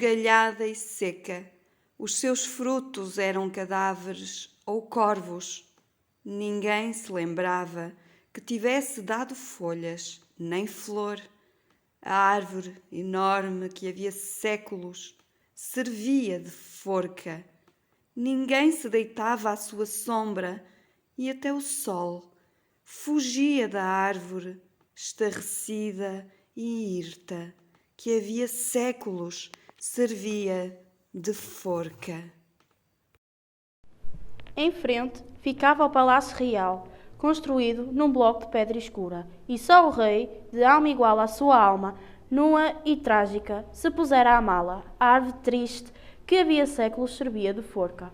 esgalhada e seca. Os seus frutos eram cadáveres ou corvos. Ninguém se lembrava que tivesse dado folhas, nem flor. A árvore enorme que havia séculos servia de forca. Ninguém se deitava à sua sombra e até o sol fugia da árvore estarrecida e hirta que havia séculos servia de forca. Em frente ficava o Palácio Real, construído num bloco de pedra escura, e só o rei, de alma igual à sua alma, nua e trágica, se pusera a amá-la, a árvore triste que havia séculos servia de forca.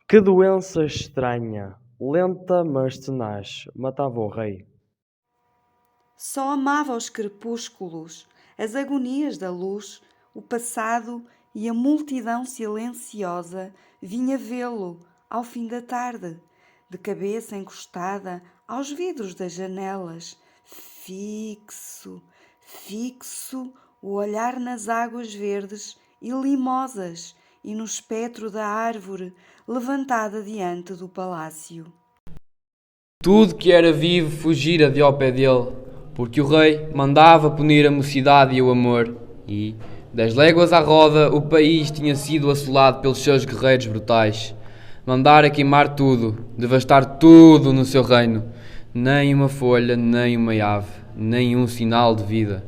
Que doença estranha, lenta mas tenaz, matava o rei. Só amava os crepúsculos, as agonias da luz, o passado e a multidão silenciosa vinha vê-lo ao fim da tarde, de cabeça encostada aos vidros das janelas, fixo, fixo, o olhar nas águas verdes e limosas e no espectro da árvore levantada diante do palácio. Tudo que era vivo fugira de ao pé dele, porque o rei mandava punir a mocidade e o amor, e, 10 léguas à roda, o país tinha sido assolado pelos seus guerreiros brutais. Mandara queimar tudo, devastar tudo no seu reino, nem uma folha, nem uma ave, nem um sinal de vida.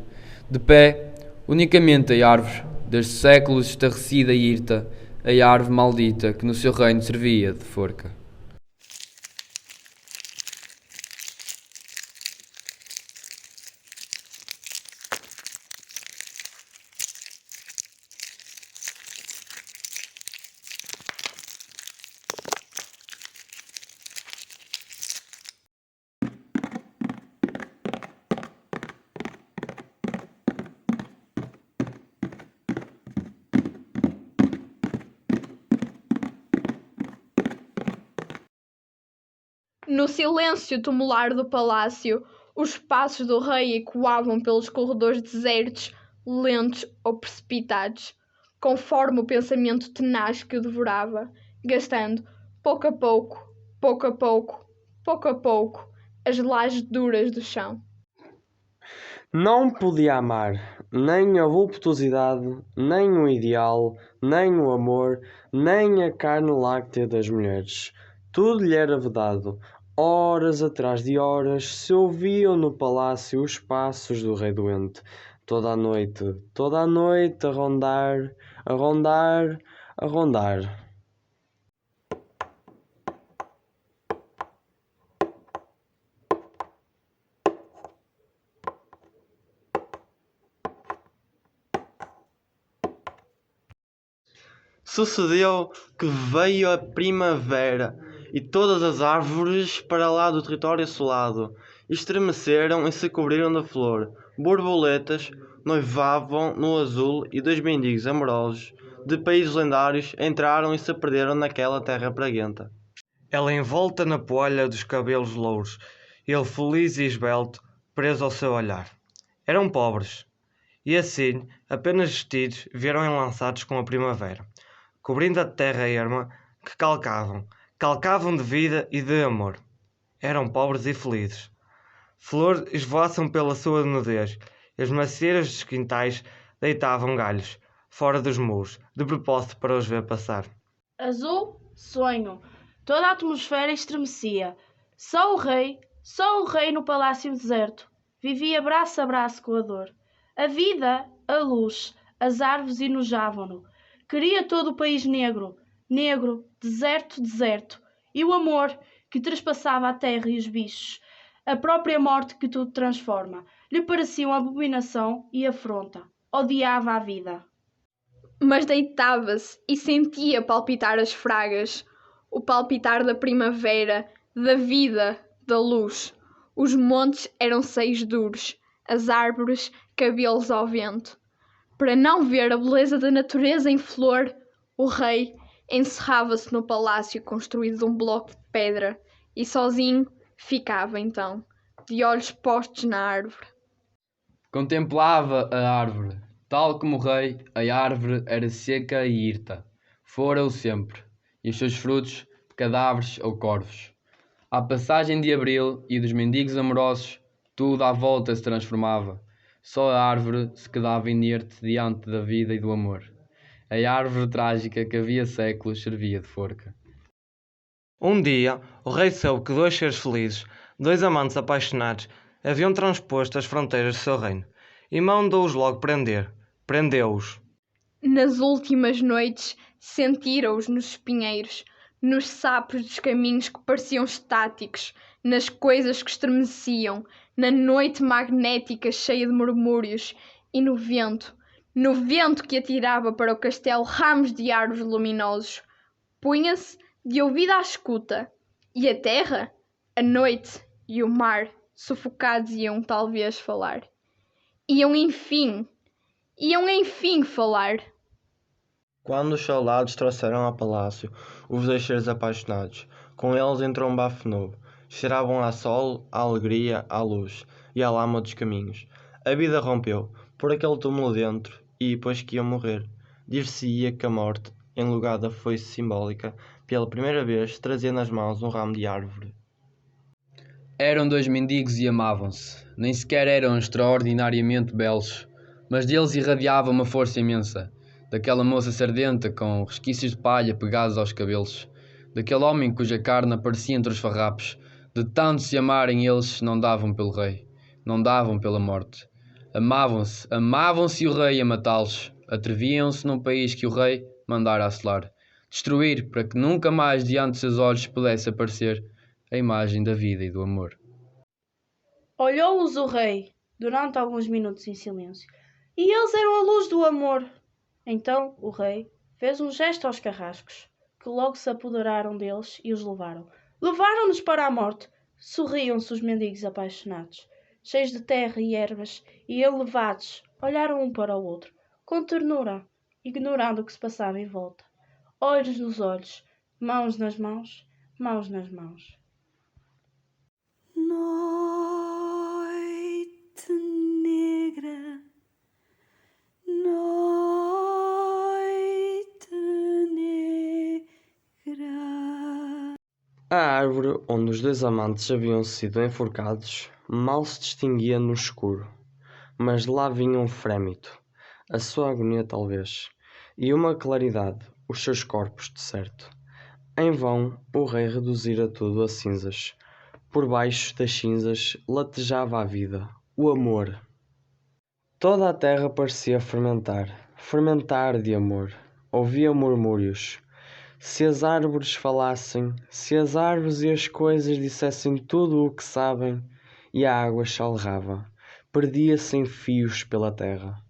De pé, unicamente a árvore, desde séculos estarrecida e hirta, a árvore maldita que no seu reino servia de forca. No silêncio tumular do palácio, os passos do rei ecoavam pelos corredores desertos, lentos ou precipitados, conforme o pensamento tenaz que o devorava, gastando, pouco a pouco, pouco a pouco, pouco a pouco, as lajes duras do chão. Não podia amar, nem a voluptuosidade, nem o ideal, nem o amor, nem a carne láctea das mulheres. Tudo lhe era vedado. Horas atrás de horas se ouviam no palácio os passos do rei doente. Toda a noite a rondar, a rondar, a rondar. Sucedeu que veio a primavera e todas as árvores para lá do território assolado estremeceram e se cobriram de flor. Borboletas noivavam no azul e 2 mendigos amorosos de países lendários entraram e se perderam naquela terra praguenta. Ela envolta na poalha dos cabelos louros, ele feliz e esbelto, preso ao seu olhar. Eram pobres, e assim, apenas vestidos, vieram enlaçados com a primavera, cobrindo a terra erma que calcavam de vida e de amor. Eram pobres e felizes. Flor esvoaçam pela sua nudez, e as macieiras dos quintais deitavam galhos, fora dos muros, de propósito para os ver passar. Azul, sonho. Toda a atmosfera estremecia. Só o rei no palácio deserto, vivia braço a braço com a dor. A vida, a luz, as árvores enojavam-no. Queria todo o país negro, negro, deserto, deserto. E o amor que trespassava a terra e os bichos. A própria morte que tudo transforma. Lhe parecia uma abominação e afronta. Odiava a vida. Mas deitava-se e sentia palpitar as fragas, o palpitar da primavera, da vida, da luz. Os montes eram seios duros, as árvores cabelos ao vento. Para não ver a beleza da natureza em flor, o rei encerrava-se no palácio construído de um bloco de pedra e sozinho ficava então, de olhos postos na árvore. Contemplava a árvore, Tal como o rei, a árvore era seca e hirta. Fora-o sempre, e os seus frutos, cadáveres ou corvos. À passagem de abril e dos mendigos amorosos, tudo à volta se transformava. Só a árvore se quedava inerte diante da vida e do amor. A árvore trágica que havia séculos servia de forca. Um dia, o rei soube que dois seres felizes, dois amantes apaixonados, haviam transposto as fronteiras do seu reino, e mandou-os logo prender. Prendeu-os. Nas últimas noites, sentiram-os nos espinheiros, nos sapos dos caminhos que pareciam estáticos, nas coisas que estremeciam, na noite magnética cheia de murmúrios e no vento que atirava para o castelo ramos de árvores luminosos. Punha-se de ouvido à escuta, e a terra, a noite e o mar, sufocados, iam talvez falar. Iam enfim falar. Quando os soldados trouxeram ao palácio os dois seres apaixonados, com eles entrou um bafo novo. Cheiravam a sol, à alegria, à luz e à lama dos caminhos. A vida rompeu por aquele túmulo dentro e, depois que iam morrer, dir-se-ia que a morte, em lugar da foice simbólica, pela primeira vez trazia nas mãos um ramo de árvore. Eram dois mendigos e amavam-se. Nem sequer eram extraordinariamente belos, mas deles irradiava uma força imensa. Daquela moça sardenta com resquícios de palha pegados aos cabelos. Daquele homem cuja carne aparecia entre os farrapos. De tanto se amarem, eles não davam pelo rei. Não davam pela morte. Amavam-se e o rei ia matá-los. Atreviam-se num país que o rei mandara assolar. Destruir, para que nunca mais diante de seus olhos pudesse aparecer a imagem da vida e do amor. Olhou-os o rei, durante alguns minutos em silêncio, e eles eram a luz do amor. Então o rei fez um gesto aos carrascos, que logo se apoderaram deles e os levaram. Levaram-nos para a morte. Sorriam-se os mendigos apaixonados, cheios de terra e ervas, e elevados, olharam um para o outro, com ternura, ignorando o que se passava em volta. Olhos nos olhos, mãos nas mãos, mãos nas mãos. Noite negra, noite negra. A árvore onde os dois amantes haviam sido enforcados mal se distinguia no escuro, mas de lá vinha um frémito, a sua agonia talvez, e uma claridade, os seus corpos de certo. Em vão o rei reduzira tudo a cinzas. Por baixo das cinzas latejava a vida, o amor. Toda a terra parecia fermentar de amor. Ouvia murmúrios. Se as árvores falassem, se as árvores e as coisas dissessem tudo o que sabem, e a água chalrava, perdia-se em fios pela terra.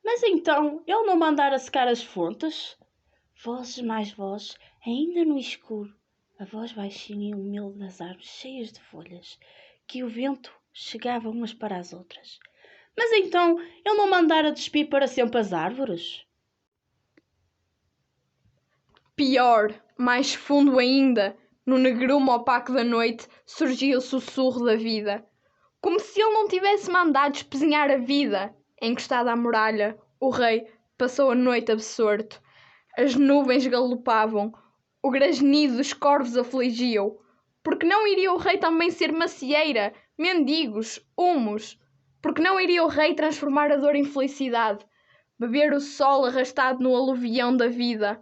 Mas então ele não mandara secar as fontes? Vozes mais vozes, ainda no escuro, a voz baixinha e humilde das árvores cheias de folhas, que o vento chegava umas para as outras. Mas então ele não mandara despir para sempre as árvores? Pior, mais fundo ainda, no negrume opaco da noite, surgia o sussurro da vida. Como se ele não tivesse mandado espezinhar a vida. Encostado à muralha, o rei passou a noite absorto. As nuvens galopavam, o grasnido dos corvos afligia-o. Porque não iria o rei também ser macieira, mendigos, humos? Porque não iria o rei transformar a dor em felicidade, beber o sol arrastado no aluvião da vida?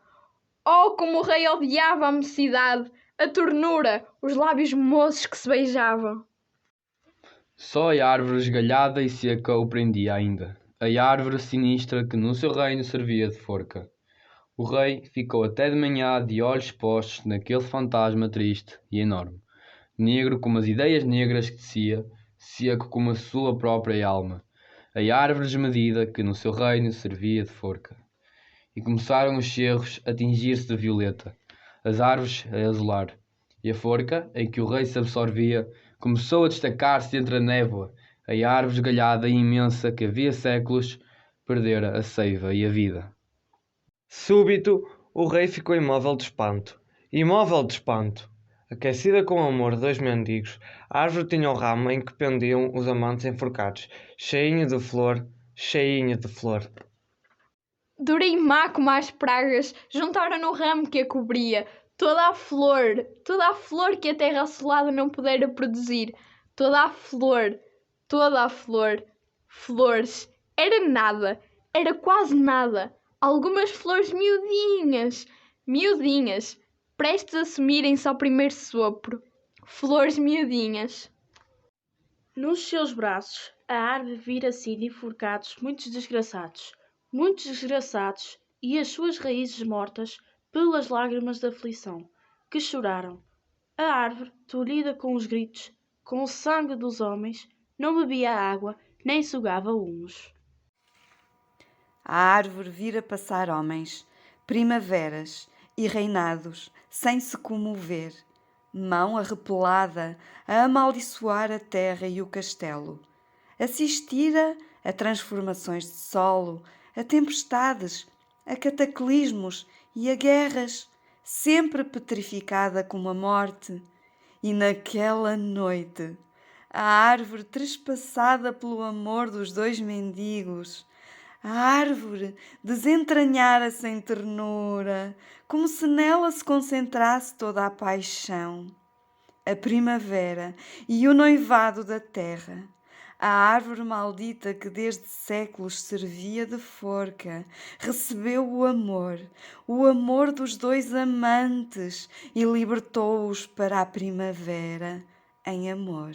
Oh, como o rei odiava a mocidade, a ternura, os lábios moços que se beijavam. Só a árvore esgalhada e seca o prendia ainda. A árvore sinistra que no seu reino servia de forca. O rei ficou até de manhã de olhos postos naquele fantasma triste e enorme, negro como as ideias negras que descia, seco como a sua própria alma, a árvore desmedida que no seu reino servia de forca. E começaram os cerros a tingir-se de violeta, as árvores a azular, e a forca, em que o rei se absorvia, começou a destacar-se entre a névoa, a árvore esgalhada e imensa que havia séculos perdera a seiva e a vida. Súbito, o rei ficou imóvel de espanto. Imóvel de espanto. Aquecida com o amor de 2 mendigos, a árvore tinha o ramo em que pendiam os amantes enforcados, cheinho de flor, cheinho de flor. Dura e má como as pragas, juntaram no ramo que a cobria toda a flor que a terra assolada não pudera produzir, toda a flor, flores, era nada, era quase nada, algumas flores miudinhas, prestes a sumirem-se ao primeiro sopro, flores miudinhas. Nos seus braços, a árvore vira sido enforcados muitos desgraçados, e as suas raízes mortas pelas lágrimas da aflição, que choraram. A árvore, tolhida com os gritos, com o sangue dos homens, não bebia água, nem sugava humus. A árvore vira passar homens, primaveras e reinados, sem se comover, mão arrepelada a amaldiçoar a terra e o castelo. Assistira a transformações de solo, a tempestades, a cataclismos e a guerras, sempre petrificada como a morte. E naquela noite, a árvore trespassada pelo amor dos 2 mendigos, a árvore desentranhara-se em ternura, como se nela se concentrasse toda a paixão. A primavera e o noivado da terra, a árvore maldita que desde séculos servia de forca, recebeu o amor dos 2 amantes e libertou-os para a primavera em amor.